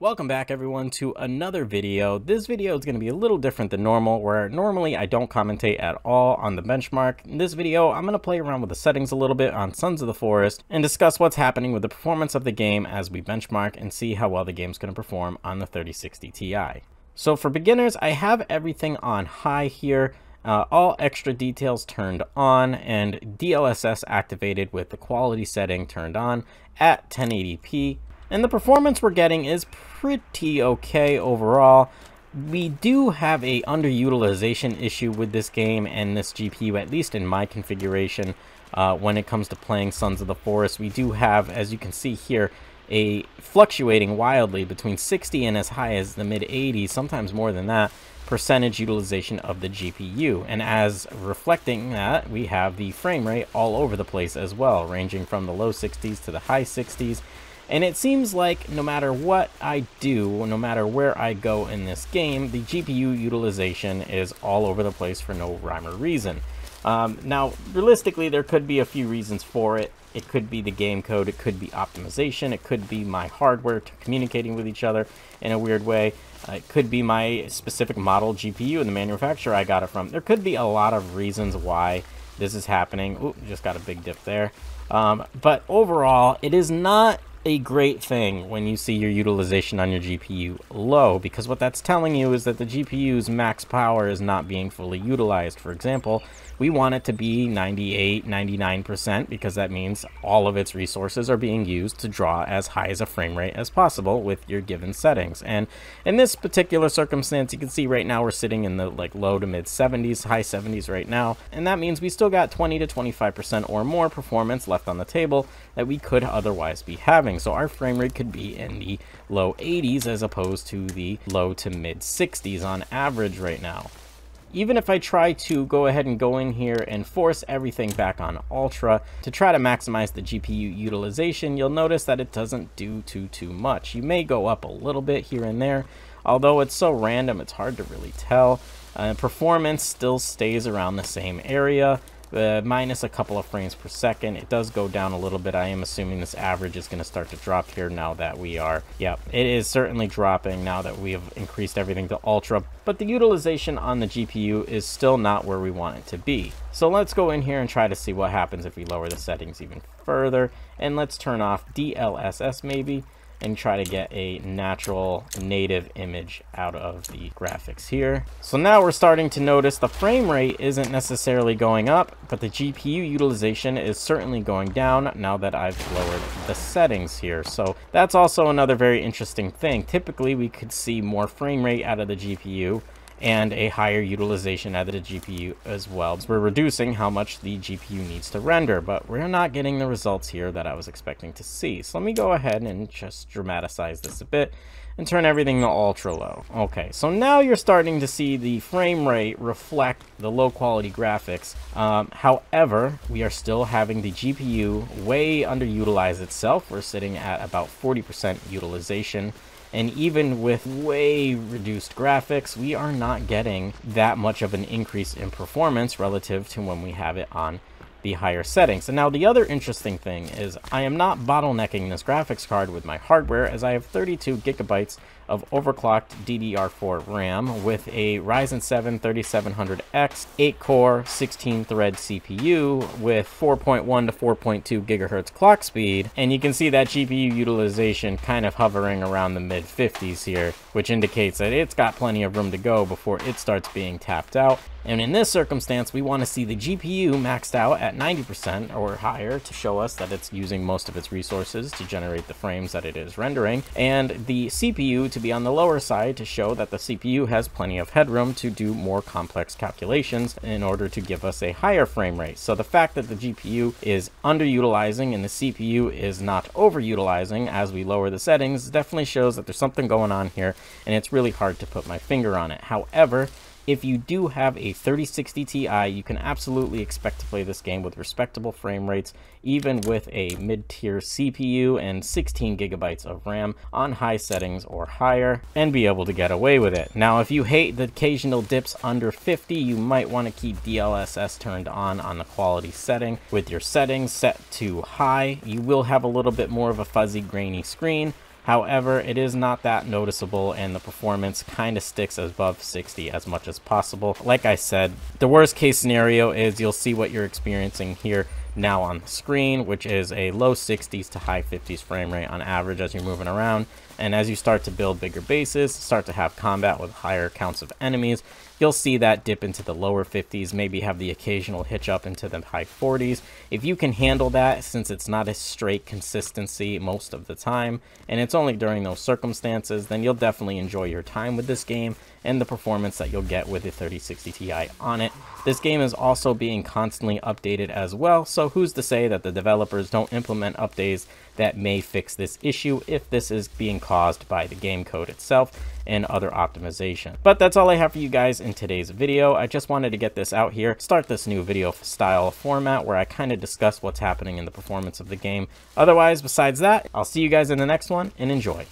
Welcome back everyone to another video. This video is going to be a little different than normal, where normally I don't commentate at all on the benchmark. In this video, I'm going to play around with the settings a little bit on Sons of the Forest and discuss what's happening with the performance of the game as we benchmark and see how well the game's going to perform on the 3060 Ti. So for beginners, I have everything on high here. All extra details turned on and DLSS activated with the quality setting turned on at 1080p. And the performance we're getting is pretty okay overall. We do have a underutilization issue with this game and this GPU, at least in my configuration. When it comes to playing Sons of the Forest, we do have, as you can see here, a fluctuating wildly between 60 and as high as the mid 80s, sometimes more than that, percentage utilization of the GPU. And as reflecting that, we have the frame rate all over the place as well, ranging from the low 60s to the high 60s. And it seems like no matter what I do, no matter where I go in this game, the GPU utilization is all over the place for no rhyme or reason. Now, realistically, there could be a few reasons for it. It could be the game code, it could be optimization, it could be my hardware communicating with each other in a weird way. It could be my specific model GPU and the manufacturer I got it from. There could be a lot of reasons why this is happening. Ooh, just got a big dip there. But overall, it is not a great thing when you see your utilization on your GPU low, because what that's telling you is that the GPU's max power is not being fully utilized. For example, we want it to be 98, 99%, because that means all of its resources are being used to draw as high as a frame rate as possible with your given settings. And in this particular circumstance, you can see right now we're sitting in the low to mid 70s, high 70s right now, and that means we still got 20 to 25% or more performance left on the table that we could otherwise be having. So our frame rate could be in the low 80s as opposed to the low to mid 60s on average right now. Even if I try to go ahead and go in here and force everything back on Ultra to try to maximize the GPU utilization, you'll notice that it doesn't do too much. You may go up a little bit here and there, although it's so random it's hard to really tell. Performance still stays around the same area. Minus a couple of frames per second. It does go down a little bit. I am assuming this average is going to start to drop here now that we are, yep, it is certainly dropping now that we have increased everything to Ultra, but the utilization on the GPU is still not where we want it to be. So let's go in here and try to see what happens if we lower the settings even further, and let's turn off DLSS maybe, and try to get a natural native image out of the graphics here. So now we're starting to notice the frame rate isn't necessarily going up, but the GPU utilization is certainly going down now that I've lowered the settings here. So that's also another very interesting thing. Typically we could see more frame rate out of the GPU and a higher utilization out of the GPU as well. So we're reducing how much the GPU needs to render, but we're not getting the results here that I was expecting to see. So let me go ahead and just dramatize this a bit and turn everything to ultra low. Okay, so now you're starting to see the frame rate reflect the low quality graphics. However, we are still having the GPU way underutilize itself. We're sitting at about 40% utilization. And even with way reduced graphics, we are not getting that much of an increase in performance relative to when we have it on the higher settings. And now the other interesting thing is I am not bottlenecking this graphics card with my hardware, as I have 32 gigabytes of overclocked DDR4 RAM with a Ryzen 7 3700X 8-core 16-thread CPU with 4.1 to 4.2 gigahertz clock speed, and you can see that GPU utilization kind of hovering around the mid 50s here, which indicates that it's got plenty of room to go before it starts being tapped out. And in this circumstance, we want to see the GPU maxed out at 90% or higher to show us that it's using most of its resources to generate the frames that it is rendering, and the CPU to be on the lower side to show that the CPU has plenty of headroom to do more complex calculations in order to give us a higher frame rate. So the fact that the GPU is underutilizing and the CPU is not overutilizing as we lower the settings definitely shows that there's something going on here, and it's really hard to put my finger on it. However, if you do have a 3060 Ti, you can absolutely expect to play this game with respectable frame rates, even with a mid-tier CPU and 16 gigabytes of RAM on high settings or higher, and be able to get away with it. Now, if you hate the occasional dips under 50, you might want to keep DLSS turned on the quality setting. With your settings set to high, you will have a little bit more of a fuzzy, grainy screen, However, it is not that noticeable, and the performance kind of sticks above 60 as much as possible. Like I said, the worst case scenario is you'll see what you're experiencing here now on the screen, which is a low 60s to high 50s frame rate on average as you're moving around. And as you start to build bigger bases, start to have combat with higher counts of enemies, you'll see that dip into the lower 50s, maybe have the occasional hitch up into the high 40s. If you can handle that, since it's not a straight consistency most of the time, and it's only during those circumstances, then you'll definitely enjoy your time with this game and the performance that you'll get with the 3060 Ti on it. This game is also being constantly updated as well, so who's to say that the developers don't implement updates that may fix this issue if this is being caused by the game code itself and other optimization. But that's all I have for you guys in today's video. I just wanted to get this out here, start this new video style format where I kind of discuss what's happening in the performance of the game. Otherwise, besides that, I'll see you guys in the next one, and enjoy.